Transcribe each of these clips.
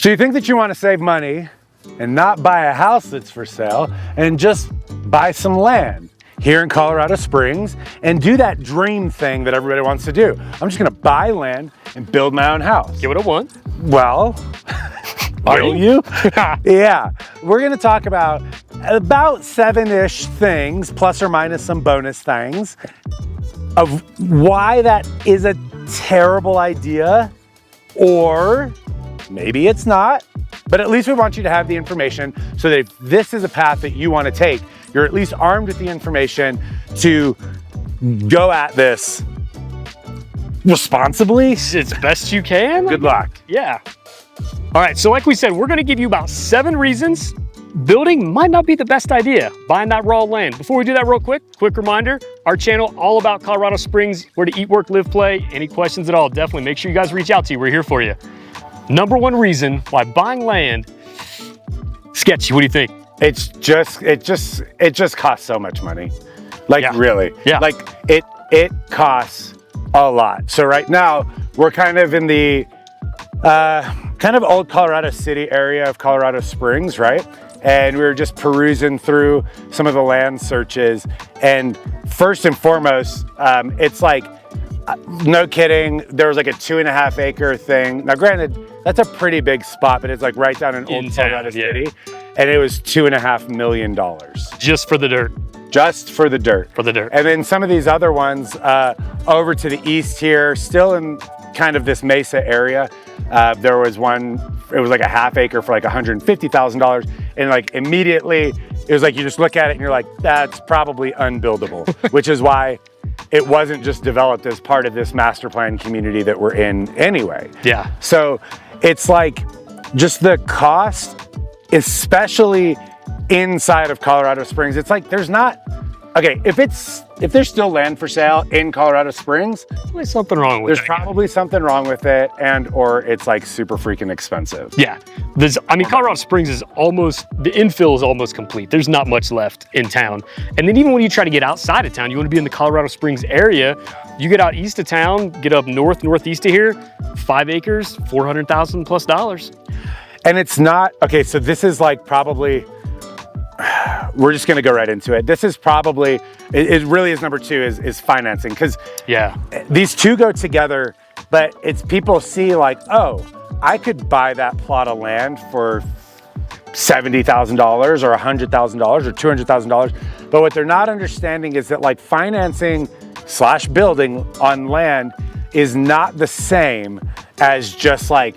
So you think that you want to save money and not buy a house that's for sale and just buy some land here in Colorado Springs and do that dream thing that everybody wants to do. I'm just gonna buy land and build my own house. Get what I want. Well, are you? Yeah, we're gonna talk about 7-ish things, plus or minus some bonus things, of why that is a terrible idea, or maybe it's not, but at least we want you to have the information so that if this is a path that you want to take, you're at least armed with the information to go at this responsibly. It's best you can. Good luck. Yeah. All right, so like we said, we're gonna give you about 7 reasons building might not be the best idea, buying that raw land. Before we do that real quick reminder, our channel, all about Colorado Springs, where to eat, work, live, play. Any questions at all, definitely make sure you guys reach out to you. We're here for you. Number 1 reason why buying land, sketchy, what do you think? It just costs so much money. Like, Yeah. really. Yeah. Like it costs a lot. So right now we're kind of in the kind of old Colorado City area of Colorado Springs, right? And we were just perusing through some of the land searches. And first and foremost, it's like, no kidding, there was like a 2.5 acre thing. Now granted, that's a pretty big spot, but it's like right down in old Colorado City. And it was $2.5 million. Just for the dirt. Just for the dirt. For the dirt. And then some of these other ones over to the east here, still in kind of this mesa area, there was one, it was like a 1/2 acre for like $150,000. And like immediately, it was like you just look at it and you're like, that's probably unbuildable, which is why it wasn't just developed as part of this master plan community that we're in anyway. Yeah. So it's like just the cost, especially inside of Colorado Springs, it's like there's not, okay, if there's still land for sale in Colorado Springs, There's something wrong with it. there's probably something wrong with it, or it's like super freaking expensive. Yeah, Colorado Springs is almost, the infill is almost complete. There's not much left in town. And then even when you try to get outside of town, you want to be in the Colorado Springs area, you get out east of town, get up northeast of here, 5 acres, $400,000 plus. And it's not, okay, so this is like probably, we're just gonna go right into it. This is probably, it really is number 2 is financing, because Yeah. these two go together, but it's people see like, oh, I could buy that plot of land for $70,000 or $100,000 or $200,000. But what they're not understanding is that like financing / building on land is not the same as just like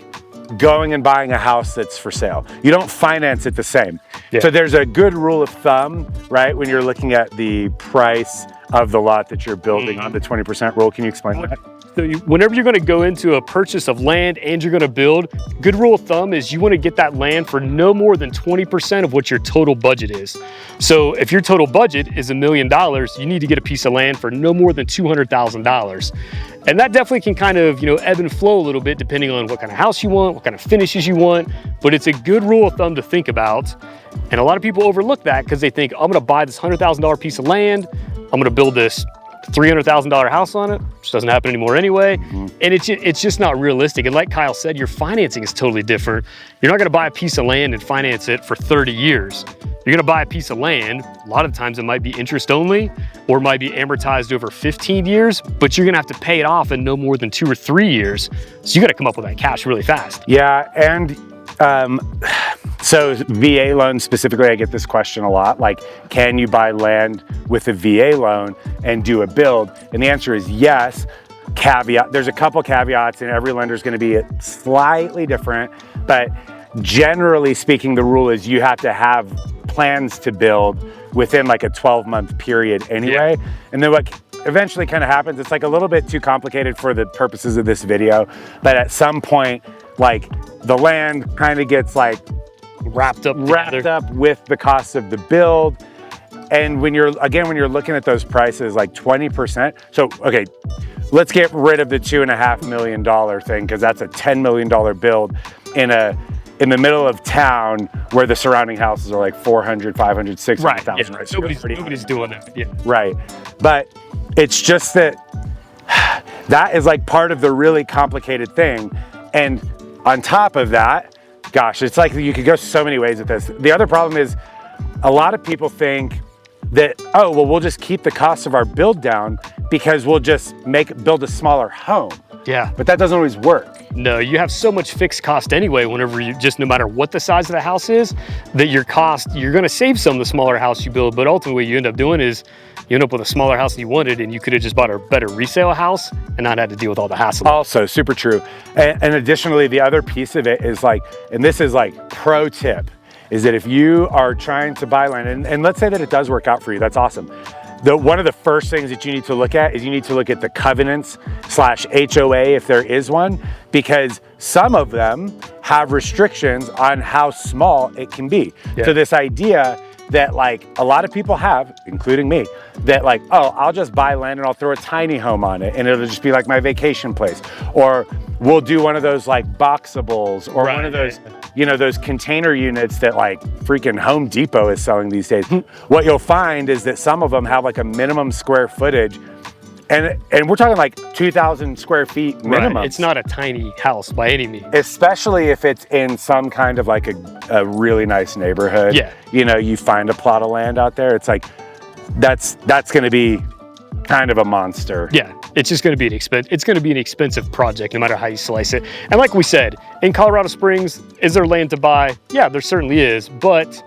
going and buying a house that's for sale. You don't finance it the same. Yeah. So there's a good rule of thumb, right? When you're looking at the price of the lot that you're building on, the 20% rule. Can you explain that? So whenever you're going to go into a purchase of land and you're going to build, good rule of thumb is you want to get that land for no more than 20% of what your total budget is. So if your total budget is $1 million, you need to get a piece of land for no more than $200,000. And that definitely can kind of, ebb and flow a little bit depending on what kind of house you want, what kind of finishes you want, but it's a good rule of thumb to think about. And a lot of people overlook that because they think, I'm going to buy this $100,000 piece of land, I'm going to build this $300,000 house on it, which doesn't happen anymore anyway. And it's just not realistic. And like Kyle said, your financing is totally different. You're not gonna buy a piece of land and finance it for 30 years. You're gonna buy a piece of land, a lot of times it might be interest only, or it might be amortized over 15 years, but you're gonna have to pay it off in no more than 2 or 3 years. So you gotta come up with that cash really fast. Yeah, and so VA loans specifically, I get this question a lot, like, can you buy land with a VA loan and do a build? And the answer is yes. Caveat, there's a couple caveats, and every lender is going to be slightly different, but generally speaking, the rule is you have to have plans to build within like a 12-month period anyway. Yeah. And then what eventually kind of happens, it's like a little bit too complicated for the purposes of this video, but at some point, like, the land kind of gets like wrapped up with the cost of the build. And when you're looking at those prices, like 20%. So, okay, let's get rid of the $2.5 million thing, because that's a $10 million build in the middle of town where the surrounding houses are like 400, 500, 600,000. Right. So nobody's doing that. Yeah. Right. But it's just that is like part of the really complicated thing. And on top of that, gosh, it's like you could go so many ways with this. The other problem is a lot of people think that, oh, well, we'll just keep the cost of our build down because we'll just build a smaller home. Yeah. But that doesn't always work. No, you have so much fixed cost anyway, whenever you just, no matter what the size of the house is, that your cost, you're gonna save some of the smaller house you build, but ultimately what you end up doing is you end up with a smaller house than you wanted, and you could have just bought a better resale house and not had to deal with all the hassle. Also, super true. And additionally, the other piece of it is like, and this is like pro tip, is that if you are trying to buy land, and let's say that it does work out for you, that's awesome. One of the first things that you need to look at is you need to look at the covenants / HOA if there is one, because some of them have restrictions on how small it can be. Yeah. So this idea that like a lot of people have, including me, that like, oh, I'll just buy land and I'll throw a tiny home on it and it'll just be like my vacation place. Or we'll do one of those like boxables or one of those, you know, those container units that like freaking Home Depot is selling these days. What you'll find is that some of them have like a minimum square footage, and we're talking like 2,000 square feet minimum. Right. It's not a tiny house by any means. Especially if it's in some kind of like a really nice neighborhood. Yeah. You know, you find a plot of land out there, it's like, that's gonna be kind of a monster. Yeah, it's just going to be an expensive project no matter how you slice it. And like we said, in Colorado Springs, is there land to buy? Yeah, there certainly is, but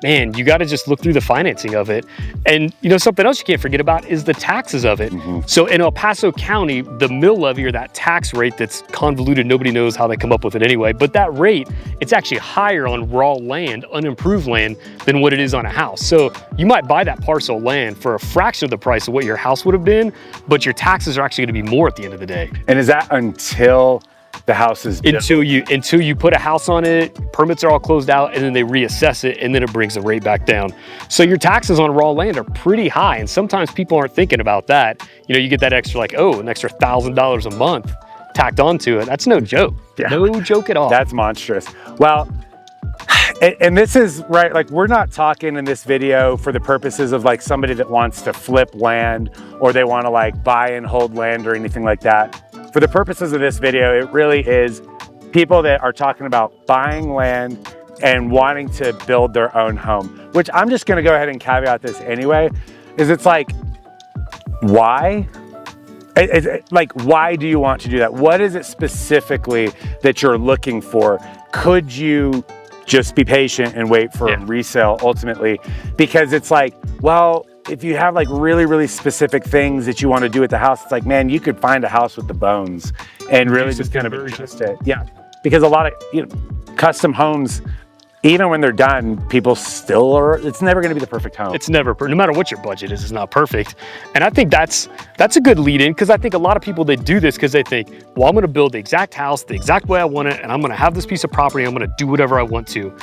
man, you got to just look through the financing of it. And you know, something else you can't forget about is the taxes of it. So in El Paso County, the mill levy, or that tax rate that's convoluted, nobody knows how they come up with it anyway, but that rate, it's actually higher on raw land, unimproved land, than what it is on a house. So you might buy that parcel of land for a fraction of the price of what your house would have been, but your taxes are actually going to be more at the end of the day. And is that until the house is built? Until you put a house on it, permits are all closed out, and then they reassess it, and then it brings the rate back down. So your taxes on raw land are pretty high, and sometimes people aren't thinking about that. You know, you get that extra, like, oh, an extra $1,000 a month tacked onto it. That's no joke. Yeah. No joke at all. That's monstrous. Well, and this is right, like we're not talking in this video for the purposes of like somebody that wants to flip land or they want to like buy and hold land or anything like that. For the purposes of this video, it really is people that are talking about buying land and wanting to build their own home, which I'm just gonna go ahead and caveat this anyway, is it's like, why? Like, why do you want to do that? What is it specifically that you're looking for? Could you just be patient and wait for a resale ultimately? Because it's like, well, if you have like really, really specific things that you want to do at the house, it's like, man, you could find a house with the bones and really just kind of adjust it. Yeah, because a lot of, you know, custom homes, even when they're done, people still are, it's never going to be the perfect home. It's never, no matter what your budget is, it's not perfect. And I think that's a good lead in, because I think a lot of people, they do this because they think, well, I'm going to build the exact house the exact way I want it, and I'm going to have this piece of property, I'm going to do whatever I want to.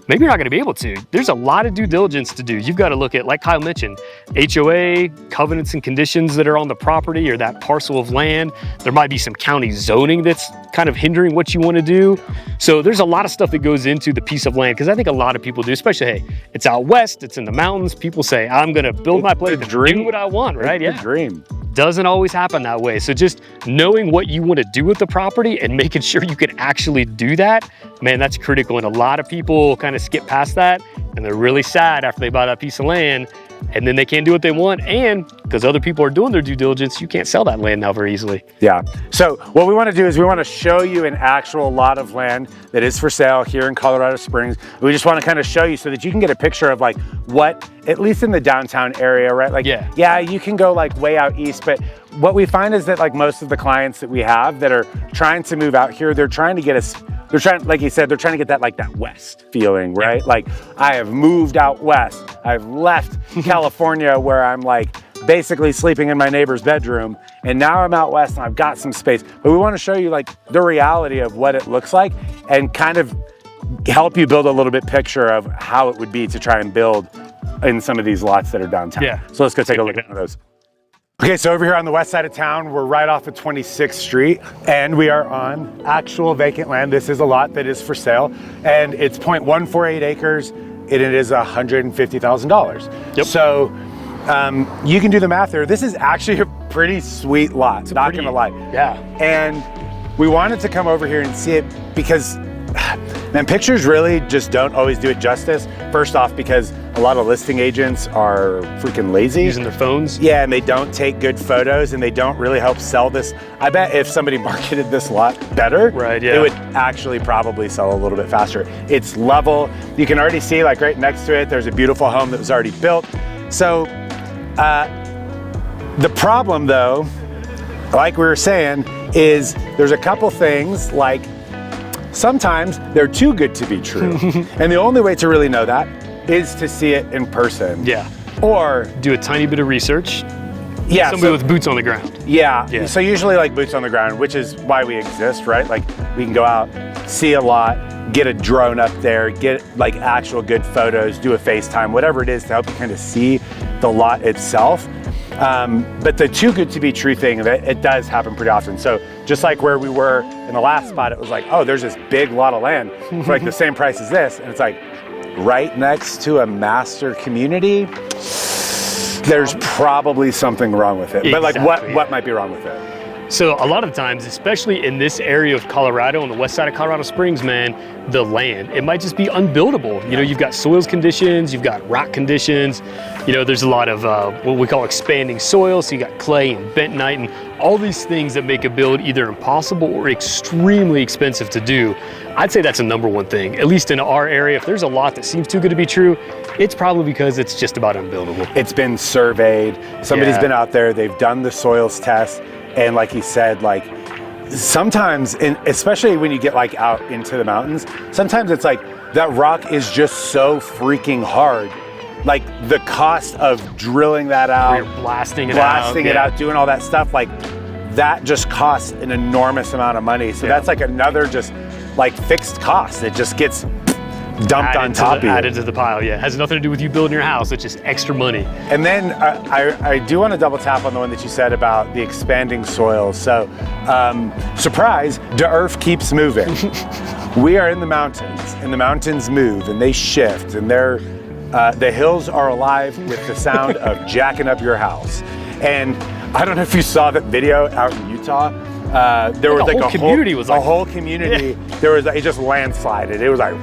Maybe you're not going to be able to. There's a lot of due diligence to do. You've got to look at, like Kyle mentioned, HOA, covenants and conditions that are on the property or that parcel of land. There might be some county zoning that's kind of hindering what you want to do. So there's a lot of stuff that goes into the piece of land, because I think a lot of people do, especially, hey, it's out west, it's in the mountains. People say, I'm going to build my place and do what I want, right? It's a dream. Doesn't always happen that way. So just knowing what you want to do with the property and making sure you can actually do that, man, that's critical. And a lot of people kind of skip past that, and they're really sad after they buy that piece of land, and then they can't do what they want. And because other people are doing their due diligence, you can't sell that land now very easily. Yeah. So what we want to do is we want to show you an actual lot of land that is for sale here in Colorado Springs. We just want to kind of show you so that you can get a picture of like what, at least in the downtown area, right? Like, yeah, you can go like way out east, but what we find is that like most of the clients that we have that are trying to move out here, they're trying to get us, they're trying, like you said, they're trying to get that like that west feeling, right? Like, I have moved out west. I've left California where I'm like basically sleeping in my neighbor's bedroom, and now I'm out west and I've got some space. But we want to show you like the reality of what it looks like and kind of help you build a little bit picture of how it would be to try and build in some of these lots that are downtown. Yeah. So let's go take a look at one of those. Okay, so over here on the west side of town, we're right off of 26th Street, and we are on actual vacant land. This is a lot that is for sale, and it's 0.148 acres, and it is $150,000. Yep. So you can do the math there. This is actually a pretty sweet lot, not gonna lie. Yeah. And we wanted to come over here and see it because And pictures really just don't always do it justice. First off, because a lot of listing agents are freaking lazy. Using their phones. Yeah, and they don't take good photos and they don't really help sell this. I bet if somebody marketed this lot better, right, yeah, it would actually probably sell a little bit faster. It's level. You can already see like right next to it, there's a beautiful home that was already built. So the problem though, like we were saying, is there's a couple things like sometimes they're too good to be true. And the only way to really know that is to see it in person. Yeah. Or do a tiny bit of research. Yeah. Somebody with boots on the ground. Yeah. So usually like boots on the ground, which is why we exist, right? Like we can go out, see a lot, get a drone up there, get like actual good photos, do a FaceTime, whatever it is to help you kind of see the lot itself. But the too good to be true thing, it does happen pretty often. So just like where we were in the last spot, it was like, oh, there's this big lot of land for like the same price as this. And it's like right next to a master community, there's probably something wrong with it. Exactly. But like what might be wrong with it? So a lot of the times, especially in this area of Colorado, on the west side of Colorado Springs, man, the land, it might just be unbuildable. You know, you've got soils conditions, you've got rock conditions, you know, there's a lot of what we call expanding soil. So you got clay and bentonite and all these things that make a build either impossible or extremely expensive to do. I'd say that's a number one thing, at least in our area. If there's a lot that seems too good to be true, it's probably because it's just about unbuildable. It's been surveyed. Somebody's been out there, they've done the soils test. And like he said, like sometimes, especially when you get like out into the mountains, sometimes it's like that rock is just so freaking hard. Like the cost of drilling that out, blasting it out, doing all that stuff, like that just costs an enormous amount of money. So that's like another just like fixed cost. It just gets dumped on top of you. Added to the pile, yeah. It has nothing to do with you building your house, it's just extra money. And then I do want to double tap on the one that you said about the expanding soil. So, surprise, the earth keeps moving. We are in the mountains, and the mountains move, and they shift, and the hills are alive with the sound of jacking up your house. And I don't know if you saw that video out in Utah. There was like a whole community. There was it just landslided. It was like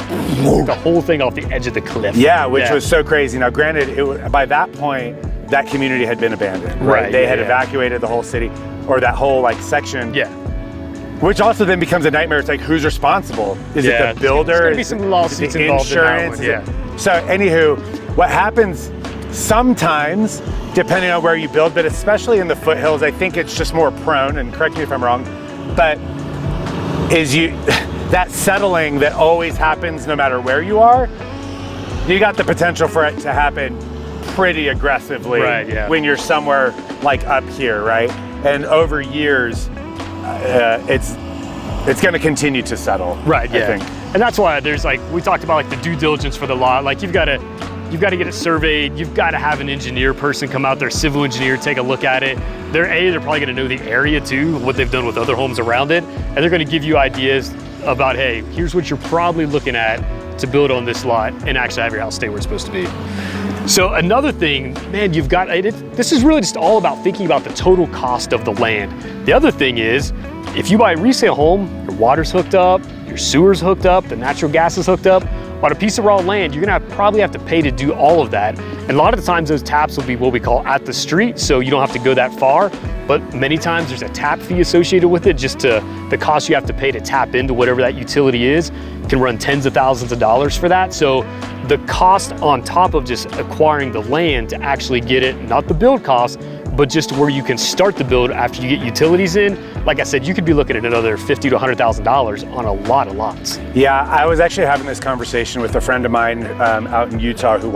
the whole thing off the edge of the cliff. Yeah, which was so crazy. Now, granted, by that point, that community had been abandoned. Right. They had evacuated the whole city, or that whole like section. Yeah. Which also then becomes a nightmare. It's like, who's responsible? Is it the builder? There's gonna be some lawsuits involved in that one. Yeah. So, anywho, what happens sometimes, depending on where you build, but especially in the foothills, I think it's just more prone, and correct me if I'm wrong, but that settling that always happens no matter where you are, you got the potential for it to happen pretty aggressively when you're somewhere like up here, right? And over years, it's going to continue to settle. Right, I think. And that's why there's like, we talked about like the due diligence for the lot. Like you've got to get it surveyed. You've got to have an engineer person come out there, civil engineer, take a look at it. They're probably going to know the area too, what they've done with other homes around it. And they're going to give you ideas about, hey, here's what you're probably looking at to build on this lot and actually have your house stay where it's supposed to be. So another thing, man, this is really just all about thinking about the total cost of the land. The other thing is, if you buy a resale home, your water's hooked up, your sewer's hooked up, the natural gas is hooked up. On a piece of raw land, you're gonna probably have to pay to do all of that. And a lot of the times those taps will be what we call at the street, so you don't have to go that far. But many times there's a tap fee associated with it, just to the cost you have to pay to tap into whatever that utility is. You can run tens of thousands of dollars for that. So the cost on top of just acquiring the land to actually get it, not the build cost, but just where you can start the build after you get utilities in, like I said, you could be looking at another $50,000 to $100,000 on a lot of lots. Yeah, I was actually having this conversation with a friend of mine out in Utah who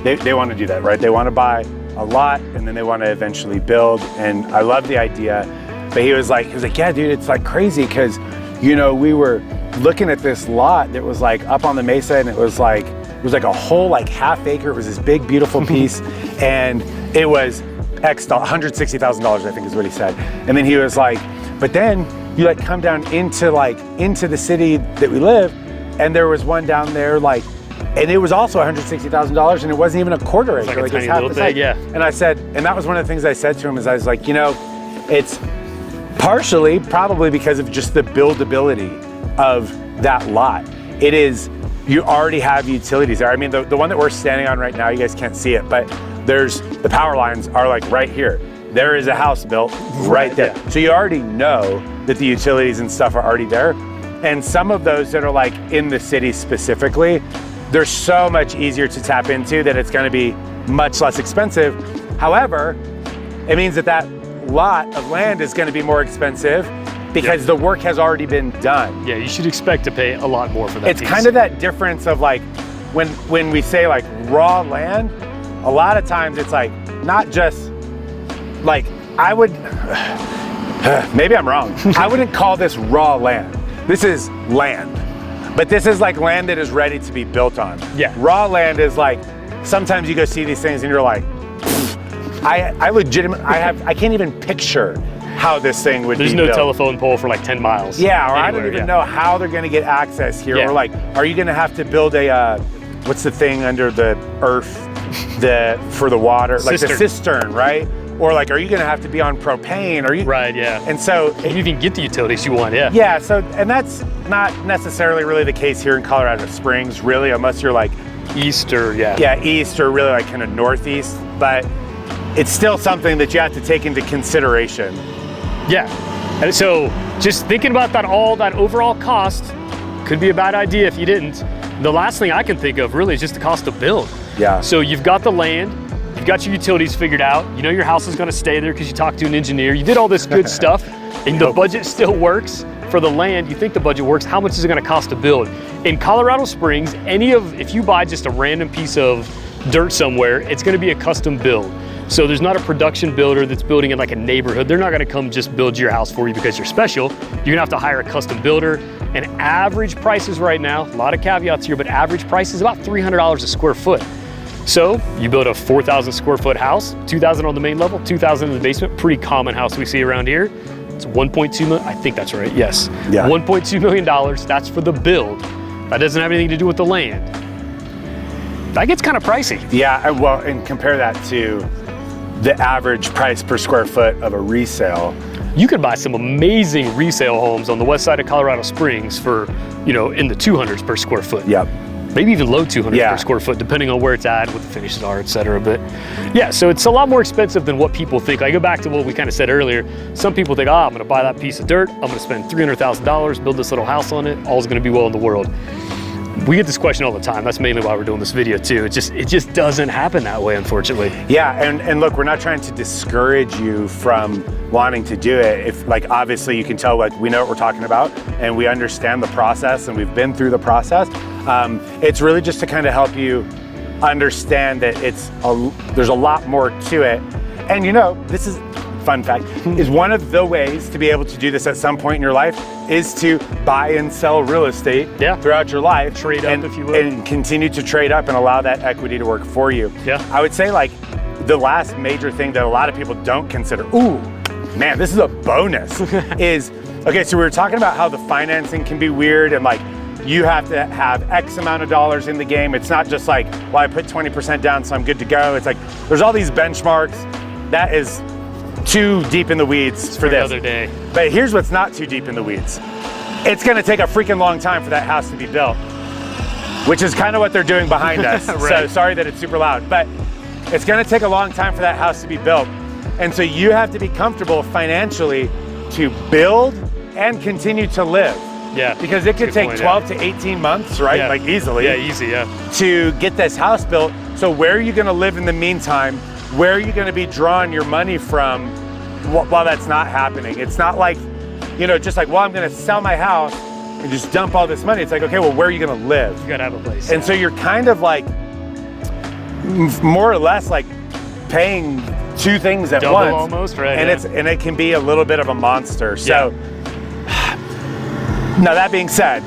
they want to do that, right? They want to buy a lot and then they want to eventually build. And I love the idea, but he was like, yeah, dude, it's like crazy because, you know, we were looking at this lot that was like up on the mesa and it was like a whole like half acre. It was this big, beautiful piece. And it was $160,000, I think is what he said. And then he was like, but then you like come down into the city that we live, and there was one down there like, and it was also $160,000, and it wasn't even a quarter acre. Like a tiny little thing, yeah. And I said, and that was one of the things I said to him is I was like, you know, it's partially probably because of just the buildability of that lot. it is, you already have utilities there. I mean, the one that we're standing on right now, you guys can't see it, but the power lines are like right here. There is a house built right there. Yeah. So you already know that the utilities and stuff are already there. And some of those that are like in the city specifically, they're so much easier to tap into that it's gonna be much less expensive. However, it means that that lot of land is gonna be more expensive because the work has already been done. Yeah, you should expect to pay a lot more for that It's piece. kind of that difference of like, when we say like raw land, a lot of times it's like, not just like, I would, maybe I'm wrong. I wouldn't call this raw land. This is land. But this is like land that is ready to be built on. Yeah. Raw land is like, sometimes you go see these things and you're like, I legitimately, I can't even picture how this thing would There's be no built. telephone pole for like 10 miles. Yeah, or I anywhere, don't even know how they're gonna get access here. Yeah. Or like, are you gonna have to build a, what's the thing under the earth for the water? Like the cistern, right? Or like, are you gonna have to be on propane? Are you? Right, yeah. And so, you even get the utilities you want, yeah. yeah, so, and that's not necessarily really the case here in Colorado Springs, really, unless you're like, East or, yeah, east or really like kind of northeast, but it's still something that you have to take into consideration. Yeah, and so just thinking about that overall cost could be a bad idea if you didn't. The last thing I can think of really is just the cost to build. Yeah. So you've got the land, you've got your utilities figured out, you know your house is gonna stay there because you talked to an engineer, you did all this good stuff, and the budget still works for the land, you think the budget works, how much is it gonna cost to build? In Colorado Springs, if you buy just a random piece of dirt somewhere, it's gonna be a custom build. So there's not a production builder that's building in like a neighborhood. They're not gonna come just build your house for you because you're special. You're gonna have to hire a custom builder. And average prices right now, a lot of caveats here, but average price is about $300 a square foot. So you build a 4,000 square foot house, 2,000 on the main level, 2,000 in the basement, pretty common house we see around here. It's 1.2 million, I think that's right, yes. Yeah. $1.2 million, that's for the build. That doesn't have anything to do with the land. That gets kind of pricey. Yeah, well, and compare that to the average price per square foot of a resale. You could buy some amazing resale homes on the west side of Colorado Springs for, in the 200s per square foot. Yep. Maybe even low 200s Yeah. per square foot, depending on where it's at, what the finishes are, et cetera. But yeah, so it's a lot more expensive than what people think. I go back to what we kind of said earlier. Some people think, I'm gonna buy that piece of dirt, I'm gonna spend $300,000, build this little house on it, all's gonna be well in the world. We get this question all the time. That's mainly why we're doing this video too. It just doesn't happen that way, unfortunately. Yeah, and look, we're not trying to discourage you from wanting to do it. If like, obviously you can tell, like, we know what we're talking about and we understand the process and we've been through the process. It's really just to kind of help you understand that there's a lot more to it. And this is, fun fact, is one of the ways to be able to do this at some point in your life is to buy and sell real estate throughout your life. Trade up, if you will. And continue to trade up and allow that equity to work for you. Yeah. I would say like the last major thing that a lot of people don't consider, ooh, man, this is a bonus, is, okay, so we were talking about how the financing can be weird and like, you have to have X amount of dollars in the game. It's not just like, well, I put 20% down, so I'm good to go. It's like, there's all these benchmarks. That is too deep in the weeds for this. Another day. But here's what's not too deep in the weeds. It's gonna take a freaking long time for that house to be built, which is kind of what they're doing behind us. Right. So sorry that it's super loud, but it's gonna take a long time for that house to be built. And so you have to be comfortable financially to build and continue to live. Yeah. Because it could take 12 to 18 months, right? Yeah. Like easily. Yeah, easy, yeah. To get this house built. So where are you gonna live in the meantime? Where are you gonna be drawing your money from while that's not happening? It's not like, just like, well, I'm gonna sell my house and just dump all this money. It's like, okay, well, where are you gonna live? You gotta have a place. And so you're kind of like, more or less like paying two things at Double once. almost, right? And yeah. and it can be a little bit of a monster. So now that being said,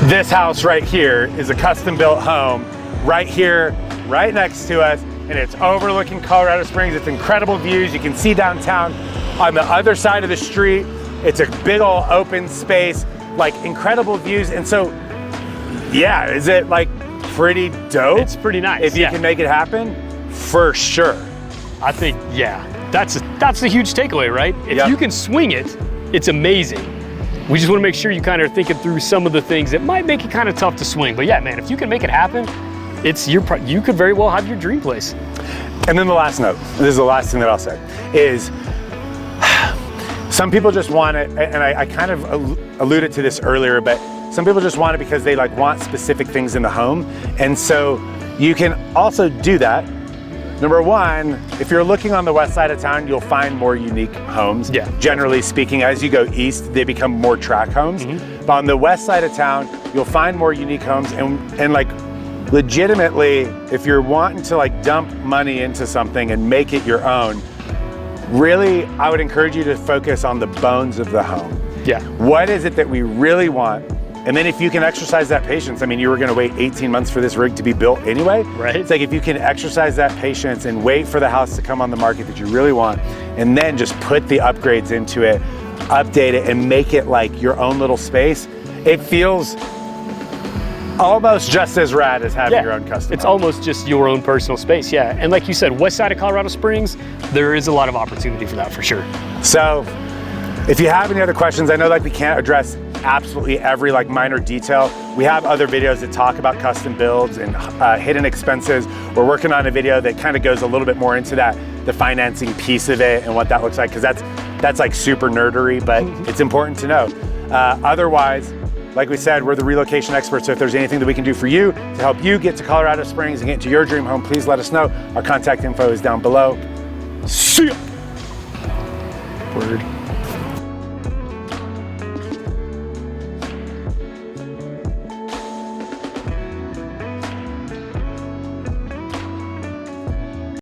this house right here is a custom built home right here, right next to us, and it's overlooking Colorado Springs. It's incredible views. You can see downtown. On the other side of the street, it's a big old open space, like incredible views. And so, yeah, is it like pretty dope? It's pretty nice. If you can make it happen, for sure. I think, yeah, that's the huge takeaway, right? If Yep. you can swing it, it's amazing. We just want to make sure you kind of are thinking through some of the things that might make it kind of tough to swing. But yeah, man, if you can make it happen, you could very well have your dream place. And then the last note, this is the last thing that I'll say, is some people just want it, and I kind of alluded to this earlier, but some people just want it because they like want specific things in the home. And so you can also do that. Number one, if you're looking on the west side of town, you'll find more unique homes. Yeah. Generally speaking, as you go east, they become more tract homes. But on the west side of town, you'll find more unique homes. And like legitimately, if you're wanting to like dump money into something and make it your own, really, I would encourage you to focus on the bones of the home. Yeah. What is it that we really want? And then if you can exercise that patience, I mean, you were gonna wait 18 months for this rig to be built anyway. Right. It's like if you can exercise that patience and wait for the house to come on the market that you really want, and then just put the upgrades into it, update it, and make it like your own little space, it feels almost just as rad as having your own custom It's home. almost just your own personal space, yeah. And like you said, west side of Colorado Springs, there is a lot of opportunity for that for sure. So if you have any other questions, I know like we can't address absolutely every like minor detail. We have other videos that talk about custom builds and hidden expenses. We're working on a video that kind of goes a little bit more into that, the financing piece of it and what that looks like, because that's like super nerdery, but it's important to know. Otherwise, like we said, we're the relocation experts, so if there's anything that we can do for you to help you get to Colorado Springs and get to your dream home, please let us know. Our contact info is down below. See ya! Word.